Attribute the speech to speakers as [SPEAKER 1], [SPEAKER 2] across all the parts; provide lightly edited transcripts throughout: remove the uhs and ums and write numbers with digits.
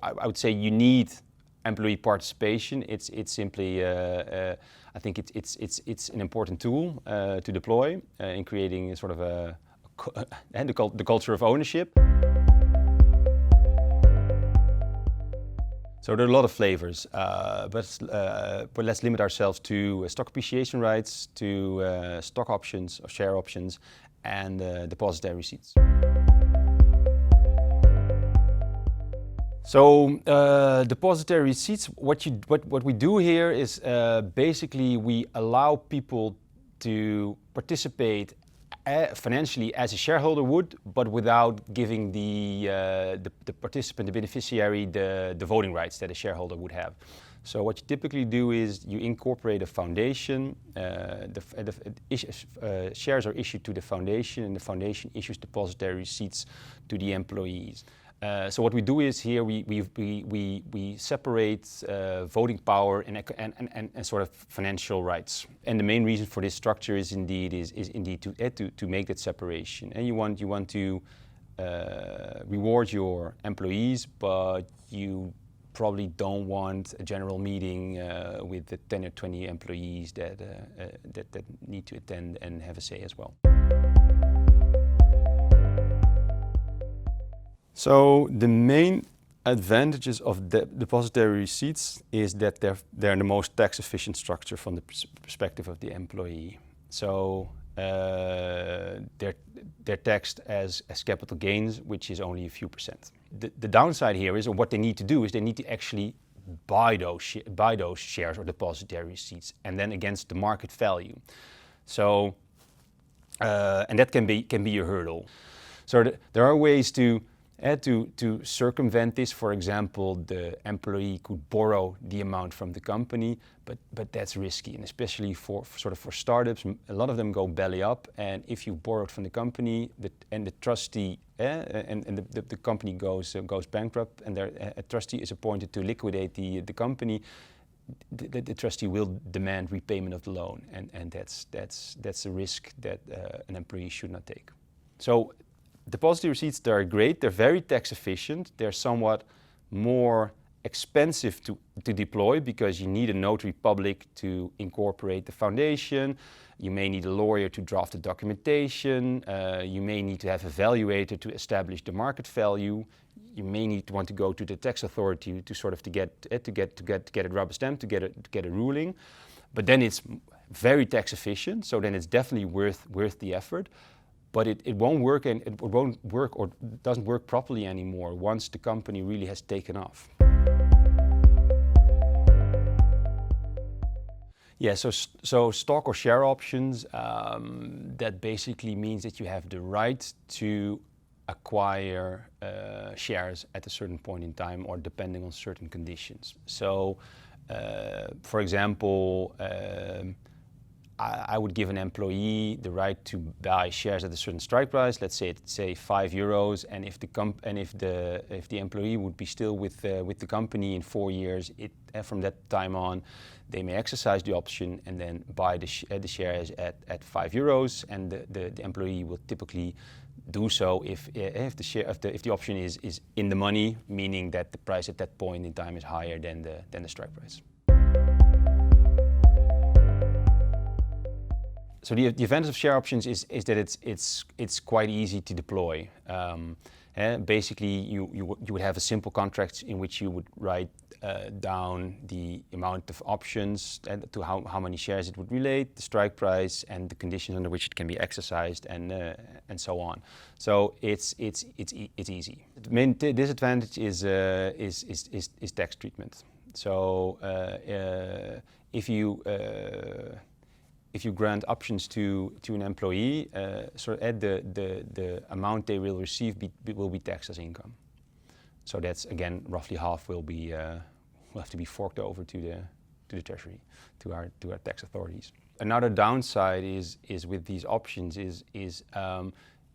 [SPEAKER 1] I would say you need employee participation. It's simply, I think it's an important tool to deploy in creating a sort of the culture of ownership. So there are a lot of flavors, but let's limit ourselves to stock appreciation rights, to stock options or share options, and depository receipts. So depository receipts, what we do here is basically we allow people to participate financially as a shareholder would, but without giving the participant, the beneficiary, the voting rights that a shareholder would have. So what you typically do is you incorporate a foundation, shares are issued to the foundation, and the foundation issues depository receipts to the employees. So what we do is here we separate voting power and sort of financial rights. And the main reason for this structure is indeed to make that separation. And you want to reward your employees, but you probably don't want a general meeting with the 10 or 20 employees that need to attend and have a say as well. So the main advantages of depository receipts is that they're the most tax efficient structure from the perspective of the employee. So they're taxed as capital gains, which is only a few percent. The downside here is, or what they need to do is they need to actually buy those shares or depository receipts, and then against the market value. So and that can be a hurdle. So there are ways to circumvent this. For example, the employee could borrow the amount from the company, but that's risky, and especially for startups, a lot of them go belly up. And if you borrowed from the company and the trustee and the company goes bankrupt, and a trustee is appointed to liquidate the company, the trustee will demand repayment of the loan, and that's a risk that an employee should not take. So depository receipts, they're great, they're very tax efficient, they're somewhat more expensive to deploy because you need a notary public to incorporate the foundation, you may need a lawyer to draft the documentation, you may need to have a valuator to establish the market value, you may need to want to go to the tax authority to get a rubber stamp, to get a ruling, but then it's very tax efficient, so then it's definitely worth the effort. But it won't work, and it won't work or doesn't work properly anymore once the company really has taken off. Yeah, so stock or share options, that basically means that you have the right to acquire shares at a certain point in time or depending on certain conditions. So, for example, I would give an employee the right to buy shares at a certain strike price. Let's say €5, and if the employee would be still with the company in 4 years, from that time on, they may exercise the option and then buy the shares at €5, and the employee will typically do so if the option is in the money, meaning that the price at that point in time is higher than the strike price. So the advantage of share options is that it's quite easy to deploy. Basically, you would have a simple contract in which you would write down the amount of options and to how many shares it would relate, the strike price, and the conditions under which it can be exercised, and so on. So it's easy. The main disadvantage is tax treatment. So if you grant options to an employee, the amount they will receive will be taxed as income. So that's, again, roughly half will have to be forked over to the Treasury, to our tax authorities. Another downside is with these options is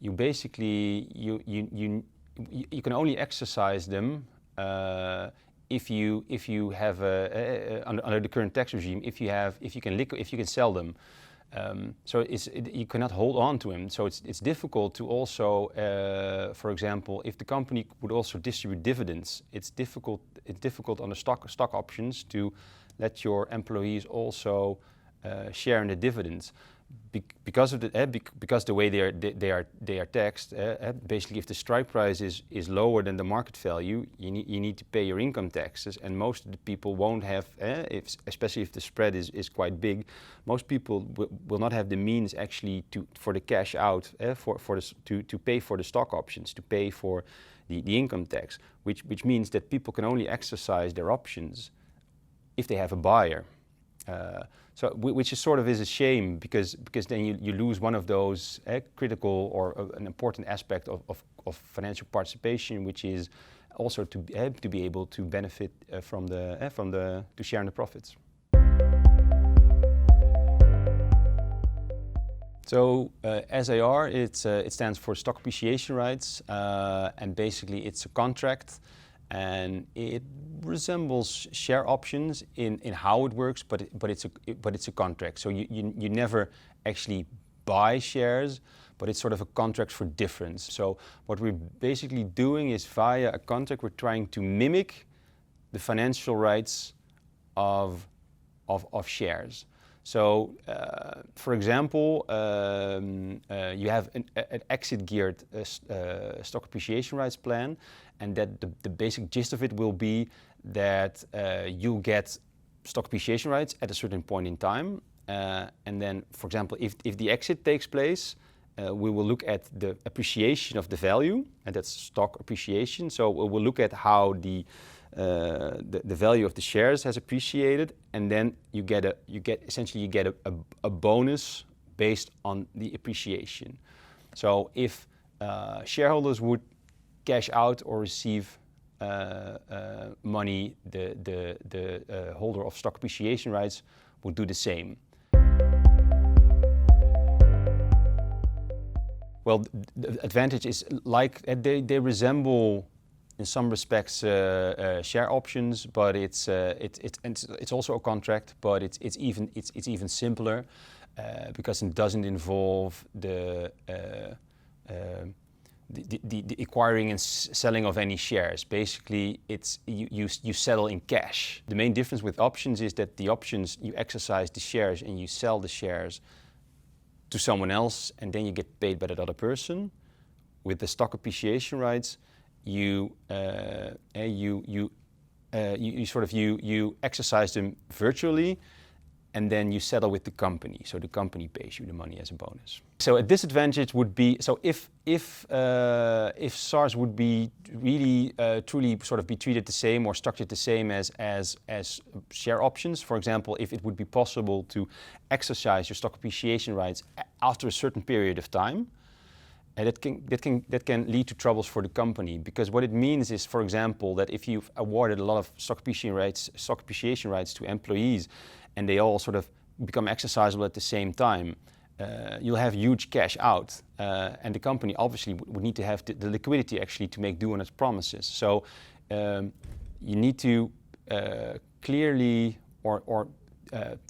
[SPEAKER 1] you basically you can only exercise them if you have under the current tax regime, if you can sell them So you cannot hold on to him. So it's difficult to also, for example, if the company would also distribute dividends, it's difficult on the stock options to let your employees also share in the dividends. Because of the way they are taxed, basically if the strike price is lower than the market value, you need to pay your income taxes, and most of the people won't have, especially if the spread is quite big, most people will not have the means actually for the cash out, to pay for the stock options, to pay for the income tax, which means that people can only exercise their options if they have a buyer. Which is sort of is a shame, because then you lose one of those critical or an important aspect of financial participation, which is also to be able to benefit to share in the profits. So SAR, it stands for Stock Appreciation Rights, and basically it's a contract, and it resembles share options in how it works, but it's a contract. So you never actually buy shares, but it's sort of a contract for difference. So what we're basically doing is, via a contract, we're trying to mimic the financial rights of shares. So, for example, you have an exit-geared stock appreciation rights plan, and that the basic gist of it will be that you get stock appreciation rights at a certain point in time, and then, for example, if the exit takes place, we will look at the appreciation of the value, and that's stock appreciation. So we'll look at how the value of the shares has appreciated, and then you get a bonus based on the appreciation. So if shareholders would cash out or receive money, the holder of stock appreciation rights would do the same. Well, the advantage is like they resemble in some respects share options, but it's also a contract, but it's even simpler because it doesn't involve the acquiring and selling of any shares. Basically, you settle in cash. The main difference with options is that the options, you exercise the shares and you sell the shares to someone else, and then you get paid by that other person. With the stock appreciation rights, you exercise them virtually, and then you settle with the company. So the company pays you the money as a bonus. So a disadvantage would be, so if SARs would be really truly sort of be treated the same or structured the same as share options, for example, if it would be possible to exercise your stock appreciation rights after a certain period of time, and that can lead to troubles for the company, because what it means is, for example, that if you've awarded a lot of stock appreciation rights to employees, and they all sort of become exercisable at the same time, you'll have huge cash out, and the company obviously would need to have the liquidity actually to make do on its promises. So you need to clearly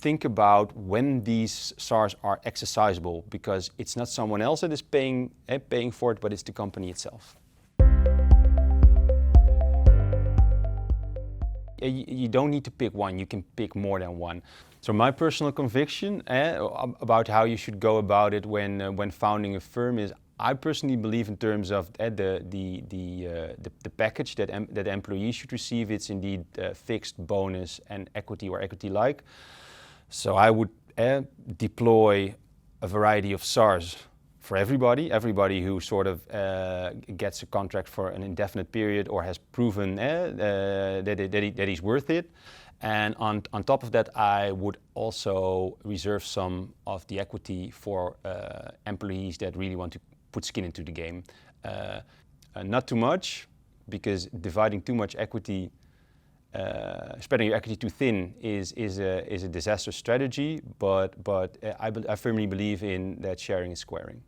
[SPEAKER 1] think about when these SARs are exercisable, because it's not someone else that is paying for it, but it's the company itself. You don't need to pick one, you can pick more than one. So my personal conviction about how you should go about it when founding a firm is, I personally believe in terms of the package that employees should receive. It's indeed fixed, bonus, and equity or equity-like. So I would deploy a variety of SARs for everybody who sort of gets a contract for an indefinite period or has proven that he's worth it. And on top of that, I would also reserve some of the equity for employees that really want to put skin into the game. Not too much, because dividing too much equity, spreading your equity too thin is a disastrous strategy, but I firmly believe in that sharing is squaring.